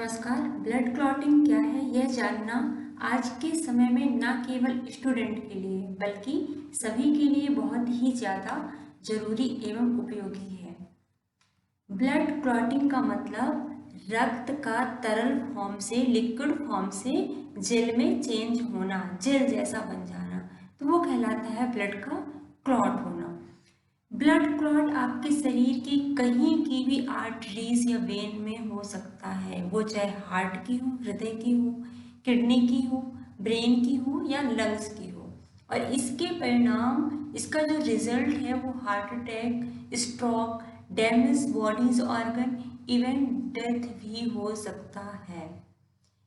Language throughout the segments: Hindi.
नमस्कार। ब्लड क्लॉटिंग क्या है यह जानना आज के समय में न केवल स्टूडेंट के लिए बल्कि सभी के लिए बहुत ही ज़्यादा जरूरी एवं उपयोगी है। ब्लड क्लॉटिंग का मतलब रक्त का तरल फॉर्म से लिक्विड फॉर्म से जेल में चेंज होना, जेल जैसा बन जाना, तो वो कहलाता है ब्लड का क्लॉट होना। ब्लड क्लॉट आपके शरीर की कहीं की भी आर्टरीज या वेन में हो सकता है, वो चाहे हार्ट की हो, हृदय की हो, किडनी की हो, ब्रेन की हो या लंग्स की हो। और इसके परिणाम, इसका जो रिजल्ट है वो heart attack, stroke, damage bodies organ, even death भी हो सकता है।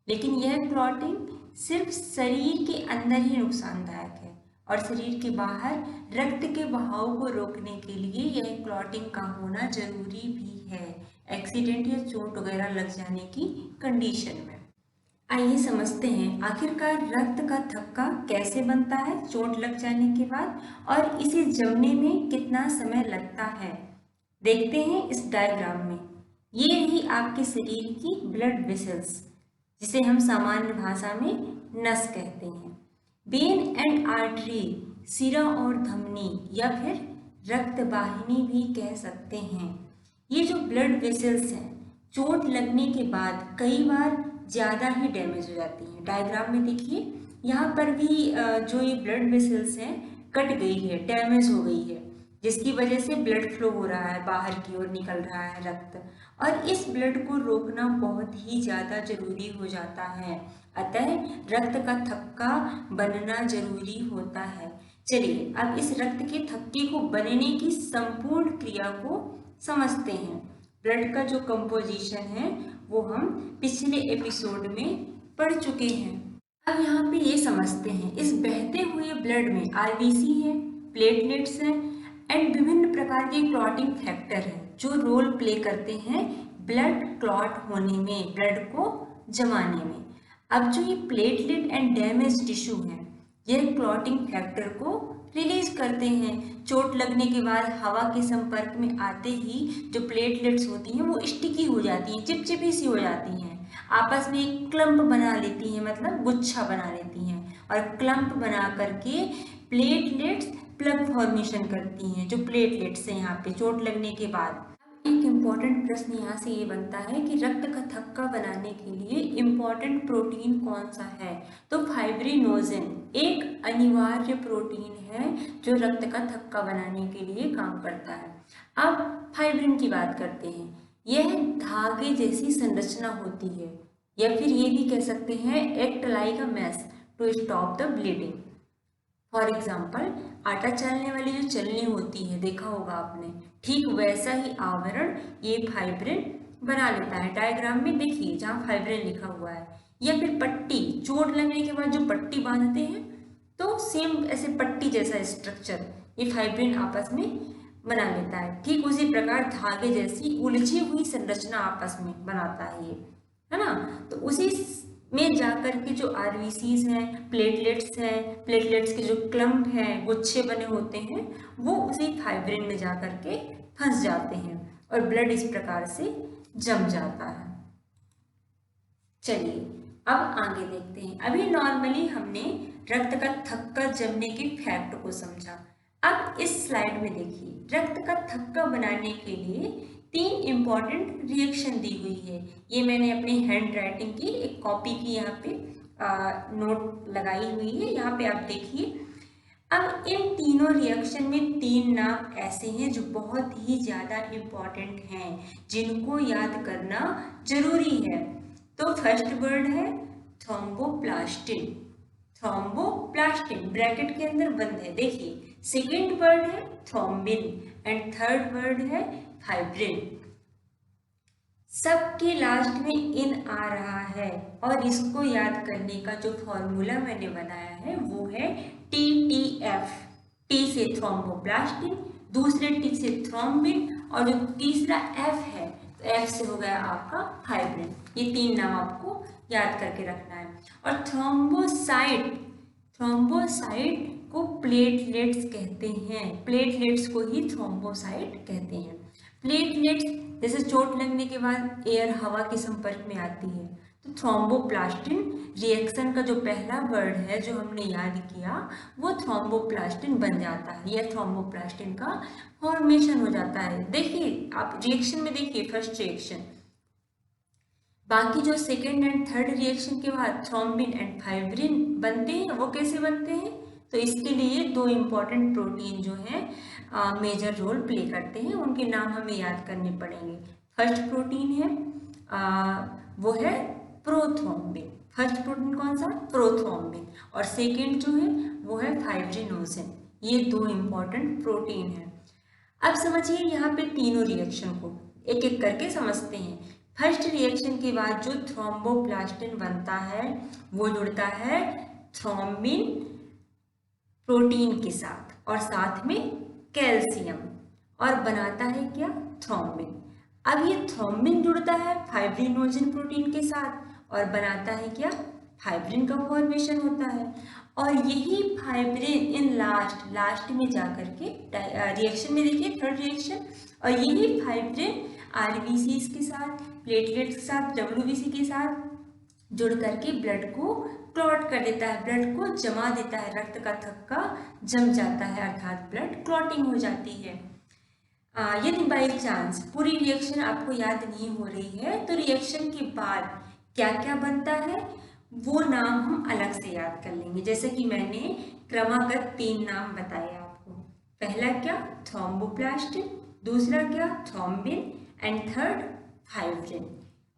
लेकिन यह क्लॉटिंग सिर्फ शरीर के अंदर ही नुकसानदायक है और शरीर के बाहर रक्त के बहाव को रोकने के लिए यह क्लॉटिंग का होना जरूरी भी है, एक्सीडेंट या चोट वगैरह लग जाने की कंडीशन में। आइए समझते हैं आखिरकार रक्त का थक्का कैसे बनता है चोट लग जाने के बाद और इसे जमने में कितना समय लगता है। देखते हैं इस डायग्राम में। ये रही आपके शरीर की ब्लड वेसल्स, जिसे हम सामान्य भाषा में नस कहते हैं। वेन एंड आर्टरी, सिरा और धमनी या फिर रक्त वाहिनी भी कह सकते हैं। ये जो ब्लड वेसल्स हैं, चोट लगने के बाद कई बार ज़्यादा ही डैमेज हो जाती हैं। डायग्राम में देखिए, यहाँ पर भी जो ये ब्लड वेसल्स हैं कट गई है, डैमेज हो गई है, जिसकी वजह से ब्लड फ्लो हो रहा है, बाहर की ओर निकल रहा है रक्त, और इस ब्लड को रोकना बहुत ही ज़्यादा जरूरी हो जाता है। अतः रक्त का थक्का बनना जरूरी होता है। चलिए अब इस रक्त के थक्के को बनने की संपूर्ण क्रिया को समझते हैं। ब्लड का जो कंपोजिशन है वो हम पिछले एपिसोड में पढ़ चुके हैं। अब यहाँ पे ये समझते हैं, इस बहते हुए ब्लड में आरबीसी है, प्लेटलेट्स हैं एंड विभिन्न प्रकार के क्लॉटिंग फैक्टर हैं जो रोल प्ले करते हैं ब्लड क्लॉट होने में, ब्लड को जमाने में। अब जो ये प्लेटलेट एंड डैमेज टिश्यू है, यह क्लॉटिंग फैक्टर को रिलीज करते हैं। चोट लगने के बाद हवा के संपर्क में आते ही जो प्लेटलेट्स होती हैं वो स्टिकी हो जाती हैं, चिपचिपी सी हो जाती हैं, आपस में एक क्लम्प बना लेती हैं, मतलब गुच्छा बना लेती हैं, और क्लम्प बना करके प्लेटलेट्स प्लग फॉर्मेशन करती हैं। जो प्लेटलेट्स हैं यहाँ पे चोट लगने के बाद, एक इम्पॉर्टेंट प्रश्न यहाँ से ये बनता है कि रक्त का थक्का बनाने के लिए इम्पॉर्टेंट प्रोटीन कौन सा है। तो फाइब्रिनोजेन एक अनिवार्य प्रोटीन है जो रक्त का थक्का बनाने के लिए काम करता है। अब फाइब्रिन की बात करते हैं। यह धागे जैसी संरचना होती है, या फिर ये भी कह सकते हैं act like a mash to stop the bleeding. For example, आटा चालने वाली जो चलनी होती है, देखा होगा आपने, ठीक वैसा ही आवरण ये फाइब्रिन बना लेता है। डायग्राम में देखिए जहाँ फाइब्रिन लिखा हुआ है, या फिर पट्टी, चोट लगने के बाद जो पट्टी बांधते हैं, तो सेम ऐसे पट्टी जैसा स्ट्रक्चर ये फाइब्रिन आपस में बना लेता है। ठीक उसी प्रकार धागे जैसी उलझी हुई संरचना आपस में बनाता है ये, है ना। तो उसी में जाकर के जो आरबीसीज हैं, प्लेटलेट्स हैं, प्लेटलेट्स के जो क्लम्प हैं, गुच्छे बने होते हैं, वो उसी फाइब्रिन में जाकर के फंस जाते हैं और ब्लड इस प्रकार से जम जाता है। चलिए अब आगे देखते हैं। अभी नॉर्मली हमने रक्त का थक्का जमने के फैक्ट को समझा। अब इस स्लाइड में देखिए, रक्त का थक्का बनाने के लिए 3 इम्पॉर्टेंट रिएक्शन दी हुई है। ये मैंने अपनी हैंड राइटिंग की एक कॉपी की यहाँ पे नोट लगाई हुई है, यहाँ पे आप देखिए। अब इन तीनों रिएक्शन में 3 नाम ऐसे हैं जो बहुत ही ज़्यादा इम्पॉर्टेंट हैं, जिनको याद करना जरूरी है। तो फर्स्ट वर्ड है थ्रोम्बोप्लास्टिन, थ्रोम्बोप्लास्टिन ब्रैकेट के अंदर बंद है, देखिए। सेकेंड वर्ड है थ्रोम्बिन एंड थर्ड वर्ड है फाइब्रिन। सबके लास्ट में इन आ रहा है और इसको याद करने का जो फॉर्मूला मैंने बनाया है वो है TTF। टी से थ्रोम्बोप्लास्टिन, दूसरे टी से थ्रोम्बिन, और जो तीसरा F है तो F से हो गया आपका फाइब्रिन। ये 3 नाम आपको याद करके रखना है। और थ्रोम्बोसाइट, थ्रोम्बोसाइट को प्लेटलेट्स कहते हैं, प्लेटलेट्स को ही थ्रोम्बोसाइट कहते हैं। प्लेटलेट्स जैसे चोट लगने के बाद एयर हवा के संपर्क में आती है तो थ्रोम्बोप्लास्टिन रिएक्शन का जो पहला वर्ड है जो हमने याद किया वो थ्रोम्बोप्लास्टिन बन जाता है, यह थ्रोम्बोप्लास्टिन का फॉर्मेशन हो जाता है। देखिए आप रिएक्शन में देखिए फर्स्ट रिएक्शन, बाकी जो सेकेंड एंड थर्ड रिएक्शन के बाद थ्रोम्बिन एंड फाइब्रिन बनते हैं वो कैसे बनते हैं, तो इसके लिए दो इम्पॉर्टेंट प्रोटीन जो हैं मेजर रोल प्ले करते हैं, उनके नाम हमें याद करने पड़ेंगे। फर्स्ट प्रोटीन है वो है प्रोथ्रोम्बिन, फर्स्ट प्रोटीन कौन सा, प्रोथ्रोम्बिन, और सेकेंड जो है वो है फाइब्रिनोसिन। ये दो इम्पॉर्टेंट प्रोटीन है। अब समझिए यहाँ पे तीनों रिएक्शन को एक एक करके समझते हैं। फर्स्ट रिएक्शन के बाद जो थ्रोम्बोप्लास्टिन बनता है वो जुड़ता है थ्रोम्बिन प्रोटीन के साथ और साथ में कैल्शियम और बनाता है क्या, थ्रोम्बिन। अब ये थ्रोम्बिन जुड़ता है फाइब्रिनोजिन प्रोटीन के साथ और बनाता है क्या, फाइब्रिन का फॉर्मेशन होता है। और यही फाइब्रिन इन लास्ट में जाकर के रिएक्शन में देखिए थर्ड रिएक्शन, और यही फाइब्रिन आरबीसी के साथ, प्लेटलेट्स के साथ, डब्ल्यूबीसी के साथ जुड़ करके ब्लड को क्लॉट कर देता है, ब्लड को जमा देता है, रक्त का थक्का जम जाता है अर्थात ब्लड क्लॉटिंग हो जाती है। यदि बाई चांस पूरी रिएक्शन आपको याद नहीं हो रही है तो रिएक्शन के बाद क्या क्या बनता है वो नाम हम अलग से याद कर लेंगे। जैसे कि मैंने क्रमागत 3 नाम बताए आपको, पहला क्या, थ्रोम्बोप्लास्टिन, दूसरा क्या, थ्रोम्बिन, एंड थर्ड फाइब्रिन।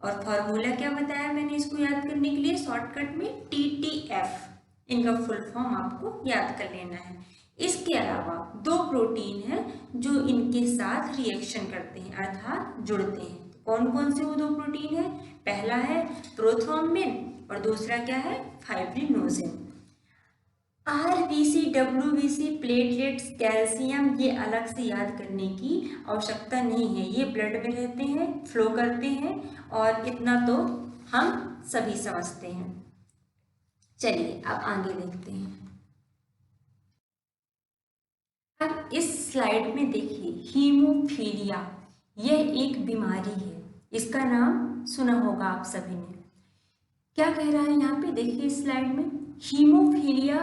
और फॉर्मूला क्या बताया मैंने इसको याद करने के लिए, शॉर्टकट में TTF, इनका फुल फॉर्म आपको याद कर लेना है। इसके अलावा दो प्रोटीन हैं जो इनके साथ रिएक्शन करते हैं अर्थात जुड़ते हैं। कौन कौन से वो दो प्रोटीन है, पहला है प्रोथ्रोम्बिन और दूसरा क्या है, fibrinogen. RBC, WBC, platelets, calcium ये अलग से याद करने की आवश्यकता नहीं है, ये ब्लड में रहते हैं, फ्लो करते हैं और इतना तो हम सभी समझते हैं। चलिए अब आगे देखते हैं। अब इस स्लाइड में देखिए हीमोफीलिया, यह एक बीमारी है, इसका नाम सुना होगा आप सभी ने। क्या कह रहा है यहाँ पे देखिए स्लाइड में, हीमोफीलिया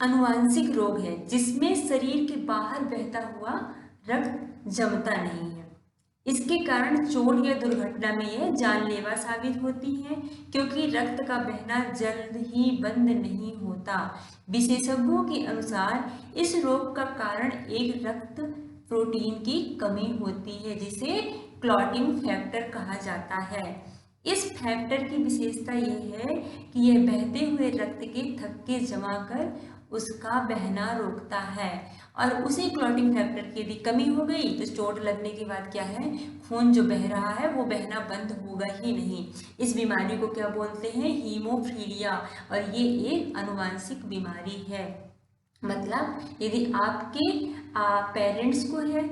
अनुवांशिक रोग है जिसमें शरीर के बाहर बहता हुआ रक्त जमता नहीं है। इसके कारण चोट या दुर्घटना में यह जानलेवा साबित होती है क्योंकि रक्त का बहना जल्द ही बंद नहीं होता। विशेषज्ञों के अनुसार इस रोग का कारण एक रक्त प्रोटीन की कमी होती है जिसे क्लॉटिंग फैक्टर कहा जाता है। इस फैक्टर की विशेषता यह है कि यह बहते हुए रक्त के थक्के जमा कर उसका बहना रोकता है, और उसी क्लॉटिंग फैक्टर की यदि कमी हो गई तो चोट लगने के बाद क्या है, खून जो बह रहा है वो बहना बंद होगा ही नहीं। इस बीमारी को क्या बोलते हैं, हीमोफीलिया, और ये एक अनुवांशिक बीमारी है। मतलब यदि आपके पेरेंट्स को है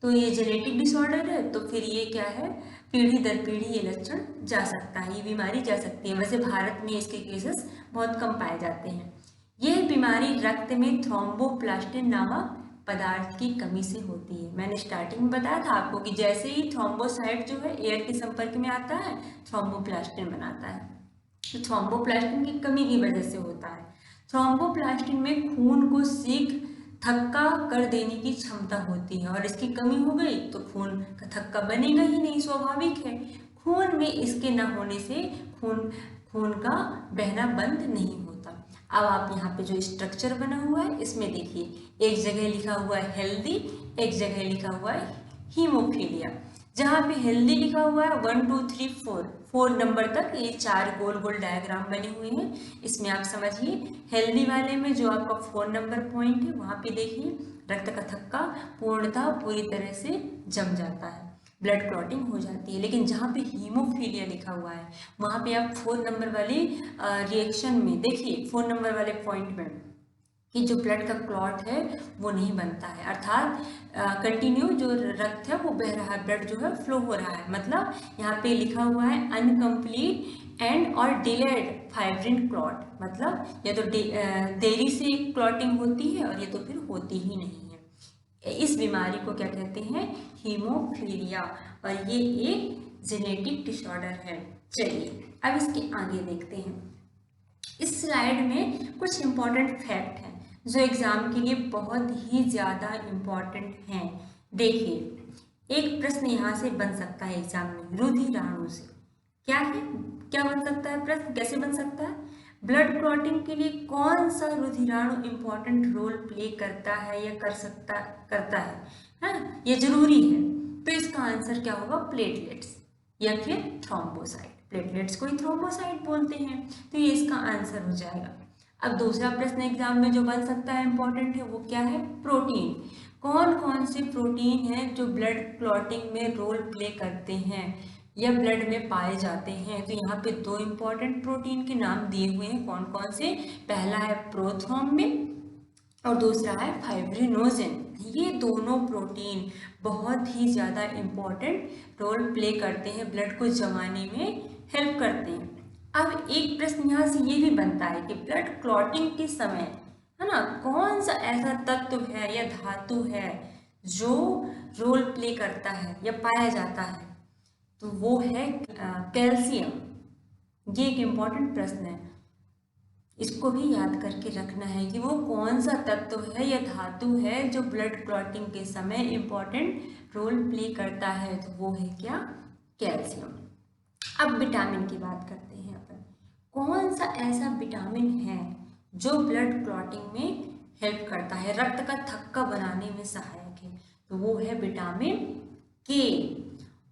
तो ये जेनेटिक डिसऑर्डर है, तो फिर ये क्या है, पीढ़ी दर पीढ़ी ये लक्षण जा सकता है, ये बीमारी जा सकती है। वैसे भारत में इसके केसेस बहुत कम पाए जाते हैं। यह बीमारी रक्त में थ्रोम्बोप्लास्टिन नामक पदार्थ की कमी से होती है। मैंने स्टार्टिंग में बताया था आपको कि जैसे ही थ्रोम्बोसाइट जो है एयर के संपर्क में आता है थ्रोम्बोप्लास्टिन बनाता है, तो थ्रोम्बोप्लास्टिन की कमी की वजह से होता है। थ्रोम्बोप्लास्टिन में खून को शीघ्र थक्का कर देने की क्षमता होती है और इसकी कमी हो गई तो खून का थक्का बनेगा ही नहीं, स्वाभाविक है। खून में इसके न होने से खून का बहना बंद नहीं होता। अब आप यहाँ पे जो स्ट्रक्चर बना हुआ है इसमें देखिए, एक जगह लिखा हुआ है हेल्दी, एक जगह लिखा हुआ है हीमोफीलिया। जहाँ पे हेल्दी लिखा हुआ है 1 2 3 4 नंबर तक ये 4 गोल गोल डायग्राम बने हुए हैं। इसमें आप समझिए हेल्दी वाले में जो आपका 4 नंबर पॉइंट है वहाँ पे देखिए रक्त का थक्का पूर्णतः पूरी तरह से जम जाता है, ब्लड क्लॉटिंग हो जाती है। लेकिन जहाँ पे हीमोफीलिया लिखा हुआ है वहाँ पे आप 4 नंबर वाली रिएक्शन में देखिए 4 नंबर वाले पॉइंट में कि जो ब्लड का क्लॉट है वो नहीं बनता है, अर्थात कंटिन्यू जो रक्त है वो बह रहा है, ब्लड जो है फ्लो हो रहा है। मतलब यहाँ पे लिखा हुआ है अनकम्प्लीट एंड और डिलेड फाइब्रिन क्लॉट, मतलब या तो देरी से क्लॉटिंग होती है और ये तो फिर होती ही नहीं है। इस बीमारी को क्या कहते हैं, हीमोफीलिया। और ये एक जेनेटिक डिसऑर्डर है। चलिए अब इसके आगे देखते हैं। इस स्लाइड में कुछ इम्पोर्टेंट फैक्ट हैं जो एग्जाम के लिए बहुत ही ज़्यादा इम्पोर्टेंट हैं। देखिए, एक प्रश्न यहाँ से बन सकता है एग्जाम में रुधिराणु से। क्या है, क्या बन सकता है प्रश्न, कैसे बन सकता है? ब्लड क्लॉटिंग के लिए कौन सा रुधिराणु इम्पोर्टेंट रोल प्ले करता है या करता है, हाँ, ये जरूरी है। तो इसका आंसर क्या होगा? प्लेटलेट्स या फिर थ्रोम्बोसाइट। प्लेटलेट्स को ही थ्रोम्बोसाइट बोलते हैं, तो ये इसका आंसर हो जाएगा। अब दूसरा प्रश्न एग्जाम में जो बन सकता है इम्पोर्टेंट है, वो क्या है? प्रोटीन। कौन कौन से प्रोटीन हैं जो ब्लड क्लॉटिंग में रोल प्ले करते हैं या ब्लड में पाए जाते हैं? तो यहाँ पे दो इम्पोर्टेंट प्रोटीन के नाम दिए हुए हैं। कौन कौन से? पहला है प्रोथ्रोम्बिन और दूसरा है फाइब्रिनोजेन। ये दोनों प्रोटीन बहुत ही ज़्यादा इम्पोर्टेंट रोल प्ले करते हैं, ब्लड को जमाने में हेल्प करते हैं। अब एक प्रश्न यहाँ से ये भी बनता है कि ब्लड क्लॉटिंग के समय, है ना, कौन सा ऐसा तत्व है या धातु है जो रोल प्ले करता है या पाया जाता है? तो वो है कैल्शियम। ये एक इम्पॉर्टेंट प्रश्न है, इसको भी याद करके रखना है कि वो कौन सा तत्व है या धातु है जो ब्लड क्लॉटिंग के समय इम्पॉर्टेंट रोल प्ले करता है। तो वो है क्या? कैल्शियम। अब विटामिन की बात करते हैं अपन। कौन सा ऐसा विटामिन है जो ब्लड क्लॉटिंग में हेल्प करता है, रक्त का थक्का बनाने में सहायक है? तो वो है विटामिन के।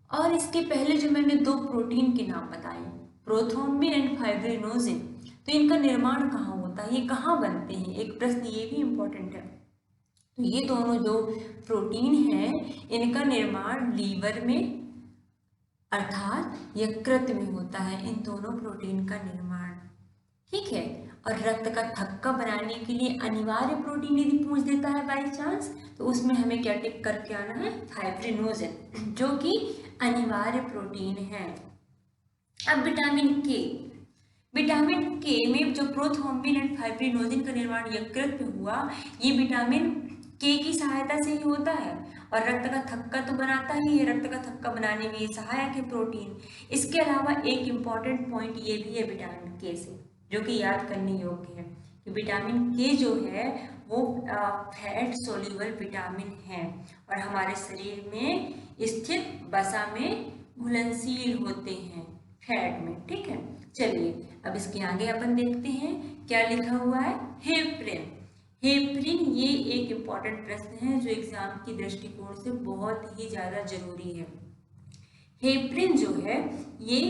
और इसके पहले जो मैंने दो प्रोटीन के नाम बताए, प्रोथ्रोम्बिन एंड फाइब्रिनोजेन, तो इनका निर्माण कहाँ होता है, ये कहाँ बनते हैं? एक प्रश्न ये भी इम्पोर्टेंट है। तो ये दोनों जो प्रोटीन हैं, इनका निर्माण लीवर में अर्थात यकृत में होता है, इन दोनों प्रोटीन का निर्माण, ठीक है। और रक्त का थक्का बनाने के लिए अनिवार्य प्रोटीन यदि पूछ देता है बाई चांस, तो उसमें हमें क्या टिक करके आना है? फाइब्रिनोजेन, जो कि अनिवार्य प्रोटीन है। अब विटामिन के। विटामिन के में जो प्रोथ्रोम्बिन एंड फाइब्रिनोजेन का निर्माण यकृत में हुआ, ये विटामिन के की सहायता से ही होता है और रक्त का थक्का तो बनाता ही है, रक्त का थक्का बनाने में ये सहायक है प्रोटीन। इसके अलावा एक इम्पॉर्टेंट पॉइंट ये भी है विटामिन के से, जो कि याद करने योग्य है कि विटामिन के जो है वो फैट सोल्यूबल विटामिन है और हमारे शरीर में स्थित वसा में घुलनशील होते हैं, फैट में, ठीक है। चलिए अब इसके आगे अपन देखते हैं क्या लिखा हुआ है। हेपरिन। हेपरिन ये एक इम्पॉर्टेंट प्रश्न है जो एग्जाम की दृष्टिकोण से बहुत ही ज़्यादा जरूरी है। हेपरिन जो है ये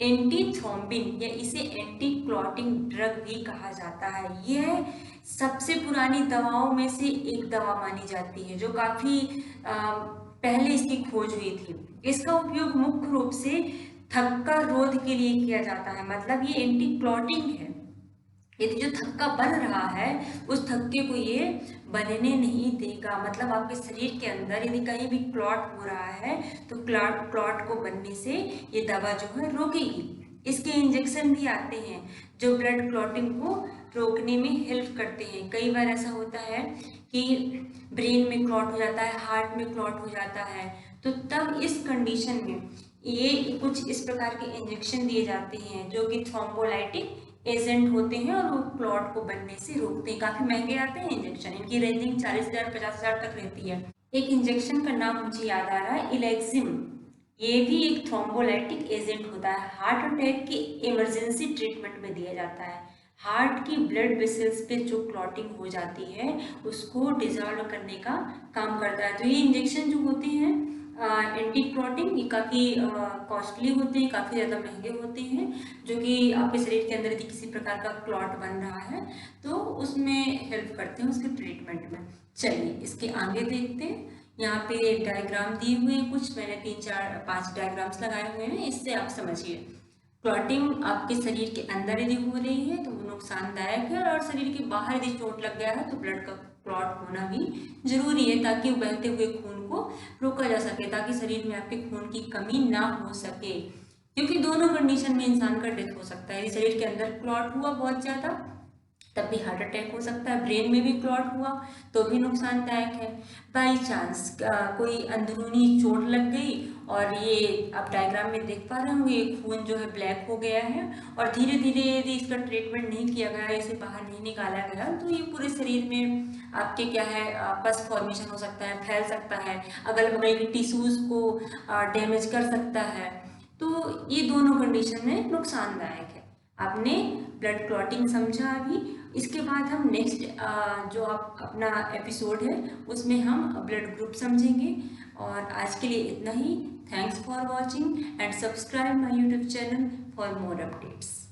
एंटी थ्रोम्बिन या इसे एंटी क्लॉटिंग ड्रग भी कहा जाता है। यह सबसे पुरानी दवाओं में से एक दवा मानी जाती है जो काफ़ी पहले इसकी खोज हुई थी। इसका उपयोग मुख्य रूप से थक्का रोध के लिए किया जाता है, मतलब ये एंटी क्लॉटिंग है। यदि जो थक्का बन रहा है उस थक्के को ये बनने नहीं देगा, मतलब आपके शरीर के अंदर यदि कहीं भी क्लॉट हो रहा है तो क्लॉट को बनने से ये दवा जो है रोकेगी। इसके इंजेक्शन भी आते हैं जो ब्लड क्लॉटिंग को रोकने में हेल्प करते हैं। कई बार ऐसा होता है कि ब्रेन में क्लॉट हो जाता है, हार्ट में क्लॉट हो जाता है, तो तब इस कंडीशन में ये कुछ इस प्रकार के इंजेक्शन दिए जाते हैं जो कि थ्रोम्बोलाइटिक एजेंट होते हैं और वो क्लॉट को बनने से रोकते हैं। काफी महंगे आते हैं इंजेक्शन, इनकी रेंजिंग 40,000 50,000 तक रहती है। एक इंजेक्शन का नाम मुझे याद आ रहा है, इलेक्जिम। ये भी एक थ्रोम्बोलाइटिक एजेंट होता है, हार्ट अटैक की इमरजेंसी ट्रीटमेंट में दिया जाता है। हार्ट की ब्लड वेसल्स पे जो क्लॉटिंग हो जाती है उसको डिजॉल्व करने का काम करता है। तो ये इंजेक्शन जो होते हैं एंटी क्लॉटिंग, ये काफ़ी कॉस्टली होते हैं, काफ़ी ज़्यादा महंगे होते हैं, जो कि आपके शरीर के अंदर यदि किसी प्रकार का क्लॉट बन रहा है तो उसमें हेल्प करते हैं उसके ट्रीटमेंट में। चलिए इसके आगे देखते हैं। यहाँ पे एक डायग्राम दिए हुए हैं, कुछ मैंने 3 4 5 डायग्राम्स लगाए हुए हैं, इससे आप समझिए। क्लॉटिंग आपके शरीर के अंदर यदि हो रही है तो वो नुकसानदायक है और शरीर के बाहर यदि चोट लग गया है तो ब्लड का क्लॉट होना भी जरूरी है ताकि बहते हुए खून को रोका जा सके, ताकि शरीर में आपके खून की कमी ना हो सके, क्योंकि दोनों कंडीशन में इंसान का डेथ हो सकता है। यदि शरीर के अंदर क्लॉट हुआ बहुत ज़्यादा तब भी हार्ट अटैक हो सकता है। ब्रेन में भी क्लॉट हुआ तो भी नुकसानदायक है। बाई चांस कोई अंदरूनी चोट लग गई और ये आप डायग्राम में देख पा रहे होंगे, खून जो है ब्लैक हो गया है और धीरे धीरे यदि इसका ट्रीटमेंट नहीं किया गया, इसे बाहर नहीं निकाला गया, तो ये पूरे शरीर में आपके क्या है पस फॉर्मेशन हो सकता है, फैल सकता है, अगल बगल के टिश्यूज को डैमेज कर सकता है। तो ये दोनों कंडीशन में नुकसानदायक है। आपने ब्लड क्लॉटिंग समझा अभी। इसके बाद हम नेक्स्ट जो आप अपना एपिसोड है उसमें हम ब्लड ग्रुप समझेंगे। और आज के लिए इतना ही। Thanks for watching and subscribe my YouTube channel for more updates.